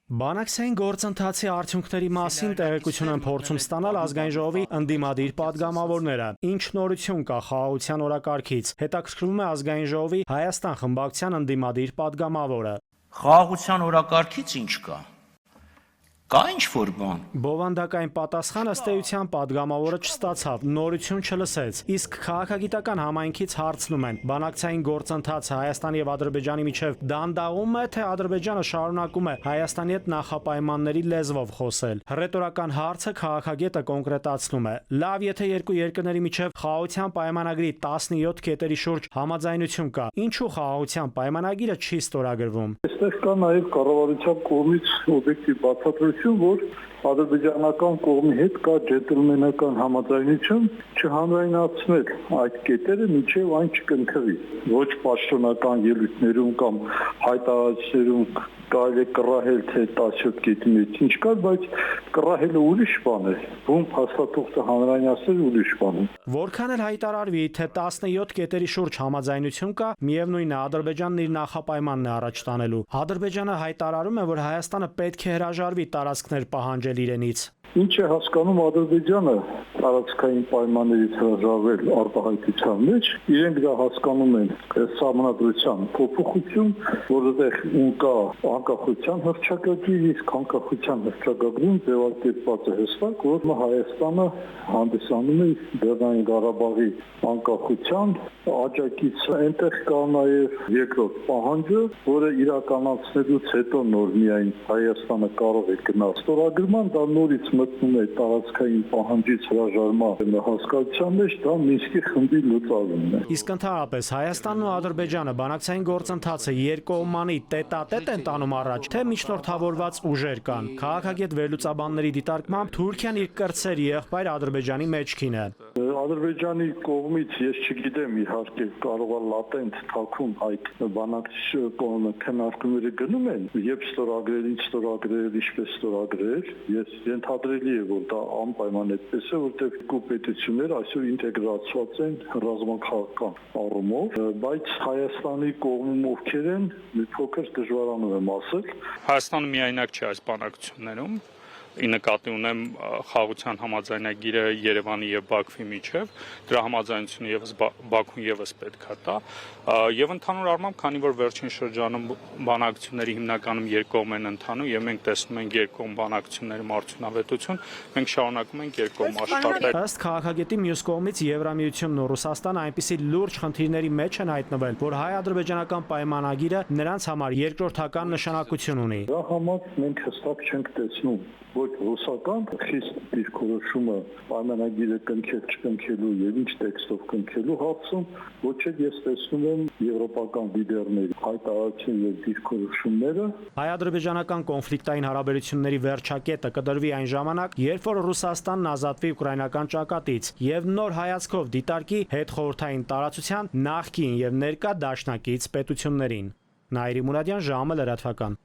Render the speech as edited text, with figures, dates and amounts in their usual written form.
Բանակցային գործընթացի արդյունքների մասին տեղեկություն են փորձում ստանալ ազգային ժողովի ընդդիմադիր պատգամավորները։ Ինչ նորություն կա խաղաղության օրակարգից, հետաքրքրվում է ազգային ժողովի Հայաստան խմբակցության ընդդիմադիր պատգամավորը։ Խաղաղության օրակարգից ինչ կա։ Կա ինչ-որ բան։ Բովանդակային պատասխան ըստ էության պատգամավորը չստացավ, նորություն չլսեց, իսկ քաղաքագիտական համայնքից հարցնում են. բանակցային գործընթացը Հայաստանի եւ Ադրբեջանի միջև դանդաղում է, թե Ադրբեջանը շարունակում է Հայաստանի հետ նախապայմանների լեզվով խոսել։ Հռետորական հարցը քաղաքագետը կոնկրետացնում է. լավ, եթե երկու երկրների միջև խաղաղության պայմանագրի 17 կետերի շուրջ համաձայնություն կա, ինչու խաղաղության պայմանագիրը չի ստորագրվում։ Այստեղ կա նաև կառավարության կողմից օբյեկտիվ բացատրություն, որ ադրբեջանական կողմի հետ կա ջենտլմենական համաձայնություն չհանրայնացնել այդ կետերը, մինչև այն չկնքվի։ Ոչ պաշտոնական ելույթներում կամ հայտարարություններում կարելի է կռահել, թե 17 կետի մեջ ինչ կա, բայց կռահելը ուրիշ բան է, ում հաստատողը հանրայնացնել ուրիշ բան է։ Որքան էլ հայտարարվի, թե 17 կետերի շուրջ համաձայնություն կա, միևնույն է Ադրբեջանն իր նախապայմանն է առաջ տանելու։ Ադրբեջանը հայտարարում է, որ Հայաստանը պետք է հրաժարվի տարածքներ պահանջել իրենից։ Ինչ է հասկանում Ադրբեջանը տարածքային պայմաններից հրաժարվել արտահայտության մեջ, իրենք դա հասկանում են սահմանադրության փոփոխություն, որտեղ կա անկախության հռչակագիր, իսկ անկախության հռչակագրում ձևակերպված է հստակ, որ Հայաստանը հանդիսանում է Լեռնային Ղարաբաղի անկախության աջակից։ Այնտեղ կա նաև երկրորդ պահանջը, որը իրականացնելուց հետո նոր միայն Հայաստանը կարող է գնալ ստորագրման, դա նորից մտնում է տարածքային պահանջից հրաժարման հասկացության մեջ, դա Մինսկի խմբի լուծարումն է։ Իսկ ընդհանրապես Հայաստանն ու Ադրբեջանը բանակցային գործընթացը երկկողմանի տետատետ են տանում առաջ, թե միջնորդավորված ուժեր կան։ Քաղաքագետ վերլուծաբանների դիտարկմամբ Թուրքիան իր կրտսեր եղբայր Ադրբեջանի մեջքին է։ Ադրբեջանի կողմից ես չգիտեմ, իհարկե կարող է լատենտ թաքուն այդ բանակցային քննարկումները գնում են, երբ ստորագրել, ինչ ստորագրել, ինչպես ստորագրել, ես ենթադրելի է, որ դա անպայման այդպես է, որտեղ երկու պետություններ այսօր ինտեգրացված են ռազմաքաղաքական առումով, բայց Հայաստանի կողմում ովքեր են, մի փոքր դժվարանում եմ ասել։ Հայաստանը միայնակ չէ այս բանակցություններում։ Ի նկատի ունեմ խաղաղության համաձայնագիրը Երևանի եւ Բաքվի միջև, դրա համաձայնությունը եւս Բաքուն եւս պետք է տա, եւ ընդհանուր առմամբ, քանի որ վերջին շրջանում բանակցությունների հիմնականում երկկողմ են ընթանում եւ մենք տեսնում ենք երկկողմ բանակցություններում արդյունավետություն, մենք շարունակում ենք երկկողմ աշխատել։ Ըստ քաղաքագետի մյուս կողմից Եվրամիությունն ու Ռուսաստանը այնպիսի լուրջ խնդիրների մեջ են հայտնվել, որ հայ-ադրբեջանական պայմանագիրը նրանց համար երկրորդական նշանակություն ունի։ Դա համար մենք հստակ չենք տեսնում ոչ ռուսական խիստ դիրքորոշումը պայմանագիրը կնքել չկնքելու եւ ինչ տեքստով կնքելու հարցում, ոչ էլ ես տեսնում եմ եվրոպական լիդերների հայտարարություն եւ դիրքորոշումները։ Հայ-ադրբեջանական կոնֆլիկտային հարաբերությունների վերջակետը կդրվի այն ժամանակ, երբ որ Ռուսաստանն ազատվի ուկրաինական ճակատից եւ նոր հայացքով դիտարկի հետխորհրդային տարածության նախկին եւ ներկա դաշնակից պետություններին։ Նաիրի Մուրադյան, ժամը լրատվական։